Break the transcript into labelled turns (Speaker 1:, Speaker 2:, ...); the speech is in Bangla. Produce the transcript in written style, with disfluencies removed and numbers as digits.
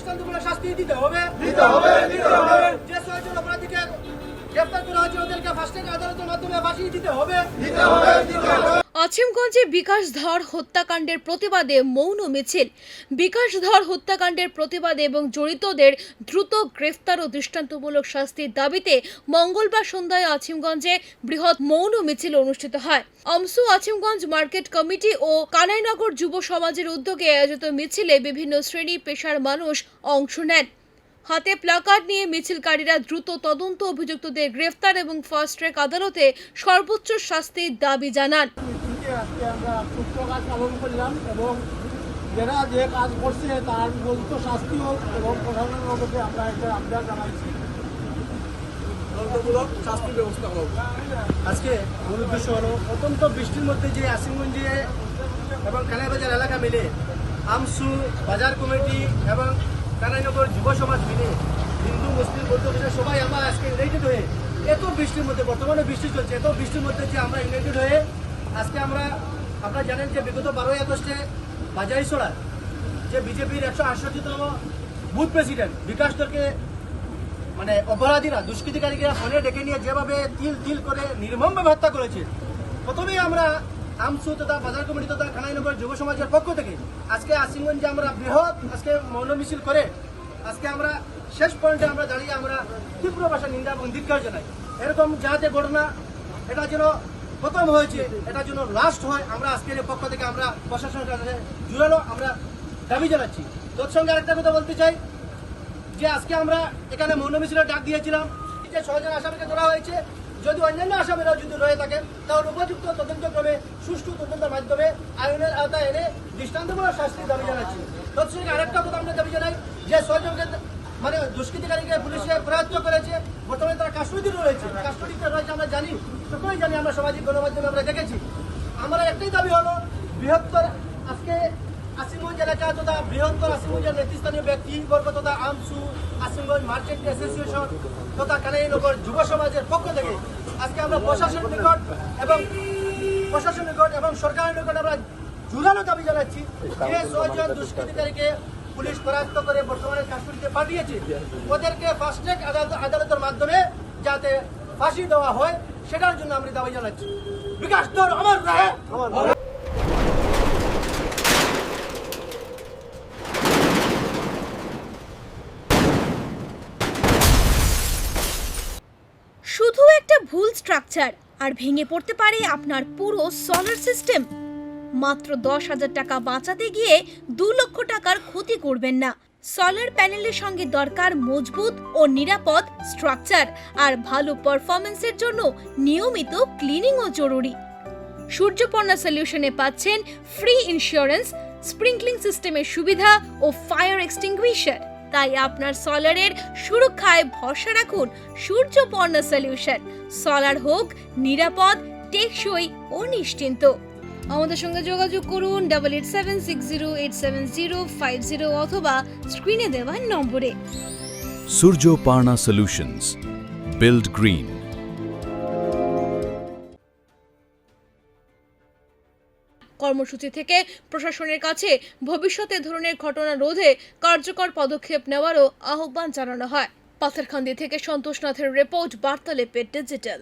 Speaker 1: দৃষ্টান্তমূলক শাস্তি দিতে হবে। যে 6 জন অপরাধীকে গ্রেফতার করা হয়েছে ওদেরকে ফাস্ট্র্যাক আদালতের মাধ্যমে ফাঁসি দিতে হবে।
Speaker 2: আজিমগঞ্জে বিকাশ ধর হত্যাকাণ্ডের প্রতিবাদে মৌন মিছিল। বিকাশ ধর হত্যাকাণ্ডের প্রতিবাদে এবং জড়িতদের দ্রুত গ্রেফতার ও দৃষ্টান্তমূলক শাস্তির দাবিতে মঙ্গলবার সন্ধ্যায় আজিমগঞ্জে বৃহৎ মৌন মিছিল অনুষ্ঠিত হয়। আমসু আজিমগঞ্জ মার্কেট কমিটি ও কানাইনগর যুব সমাজের উদ্যোগে আয়োজিত মিছিলে বিভিন্ন শ্রেণী পেশার মানুষ অংশ নেন। হাতে প্লাকার্ড নিয়ে মিছিলকারীরা দ্রুত তদন্ত অভিযুক্তদের গ্রেফতার এবং ফাস্ট ট্র্যাক আদালতে সর্বোচ্চ শাস্তির দাবি জানান।
Speaker 1: আজকে আমরা সূত্র কাজ পালন করলাম এবং যারা যে কাজ করছে তার উপযুক্ত শাস্তি হোক এবং প্রশাসনের মধ্যে আমরা একটা আবদার জানাইছি দণ্ডমূলক শাস্তি ব্যবস্থা হোক। আজকে মূল উদ্দেশ্য হলো অত্যন্ত বৃষ্টির মধ্যে যে আসিমগঞ্জে এবং কানাইবাজার এলাকা মিলে আমসু বাজার কমিটি এবং কানাইনগর যুব সমাজ মিলে হিন্দু মুসলিম বৌদ্ধ সবাই আমরা আজকে ইউনাইটেড হয়ে এত বৃষ্টির মধ্যে বর্তমানে বৃষ্টি চলছে এত বৃষ্টির মধ্যে যে আমরা ইউনাইটেড হয়ে আজকে আপনারা জানেন যে বিগত 12ই আগস্টে বাজারিছড়া যে বিজেপির 168তম বুথ প্রেসিডেন্ট বিকাশ দরকে মানে অপরাধীরা দুষ্কৃতিকারীরা ফোনে ডেকে নিয়ে যেভাবে তিল করে নির্মমভাবে হত্যা করেছে, প্রথমেই আমরা আমসু তথা বাজার কমিটি তথা কানাইনগর যুব সমাজের পক্ষ থেকে আজকে আসিমগঞ্জে আমরা বৃহৎ আজকে মৌন মিছিল করে আজকে আমরা শেষ পয়েন্টে আমরা দাঁড়িয়ে আমরা তীব্র ভাষা নিন্দা এবং ধিক্কার জানাই। এরকম যাতে ঘটনা এটা যেন প্রথম হয়েছে এটা যেন লাস্ট হয়, আমরা আজকের পক্ষ থেকে আমরা প্রশাসনের কাছে জুড়ালো আমরা দাবি জানাচ্ছি। তৎসঙ্গে আরেকটা কথা বলতে চাই যে আজকে আমরা এখানে মৌন মিছিলের ডাক দিয়েছিলাম যে 6 জন আসামিকে ধরা হয়েছে, যদি অন্যান্য আসামিরাও যদি রয়ে থাকেন তাহলে উপযুক্ত তদন্তক্রমে সুষ্ঠু তদন্তের মাধ্যমে আইনের আওতায় এনে দৃষ্টান্তমূলক শাস্তির দাবি জানাচ্ছি। তৎসঙ্গে আরেকটা কথা আমরা দাবি জানাই যে 6 জনকে মানে দুষ্কৃতিকারীকে পুলিশে প্রয়াত্ত করেছে, বর্তমানে তারা কাস্টডিতে রয়েছে আমরা জানি, সকলেই জানি, আমরা সামাজিক গণমাধ্যমে আমরা দেখেছি। আমরা একটাই দাবি হলো বৃহত্তর আজকে আসিমগঞ্জ এলাকা তথা বৃহত্তর আসিমগঞ্জের নেতৃস্থানীয় ব্যক্তিবর্গ তথা আমসু আসিমগঞ্জ মার্চেন্ট অ্যাসোসিয়েশন তথা কানাইনগর যুব সমাজের পক্ষ থেকে আজকে আমরা প্রশাসনের নিকট এবং সরকারের নিকট আমরা জোরালো দাবি জানাচ্ছি যে 6 জন দুষ্কৃতিকারীকে পুলিশ পরাস্ত করে বর্তমানে কাস্টডিতে পাঠিয়েছে ওদেরকে ফাস্ট ট্র্যাক আদালতের মাধ্যমে যাতে ফাঁসি দেওয়া হয় সেটার জন্য আমরা দাবি জানাচ্ছি। বিকাশ দর অমর রহে।
Speaker 2: শুধু একটা ভুল স্ট্রাকচার আর ভেঙে পড়তে পারে আপনার পুরো সোলার সিস্টেম। মাত্র 10,000 টাকা বাঁচাতে গিয়ে 2 লক্ষ টাকার ক্ষতি করবেন না। সোলার প্যানেলের সঙ্গে দরকার মজবুত ও নিরাপদ স্ট্রাকচার আর ভালো পারফরম্যান্সের জন্য নিয়মিত ক্লিনিংও জরুরি। সূর্যপর্ণা সলিউশনে পাচ্ছেন ফ্রি ইন্স্যুরেন্স, স্প্রিংকলিং সিস্টেমের সুবিধা ও ফায়ার এক্সটিংগুইশার। তাই আপনার সোলারের সুরক্ষায় ভরসা রাখুন সূর্যপর্ণা সলিউশন। সোলার হোক নিরাপদ, টেকসই ও নিশ্চিন্ত। আমাদের সঙ্গে যোগাযোগ করুন 8876087050 অথবা স্ক্রিনে দেওয়া নম্বরে।
Speaker 3: Surjoparna Solutions. Build green.
Speaker 2: কর্মসূচি থেকে প্রশাসনের কাছে ভবিষ্যতে ধরনের ঘটনা রোধে কার্যকর পদক্ষেপ নেওয়ারও আহ্বান জানানো হয়। পাথারকান্দি থেকে সন্তোষ নাথের রিপোর্ট, বার্তালেপের ডিজিটাল।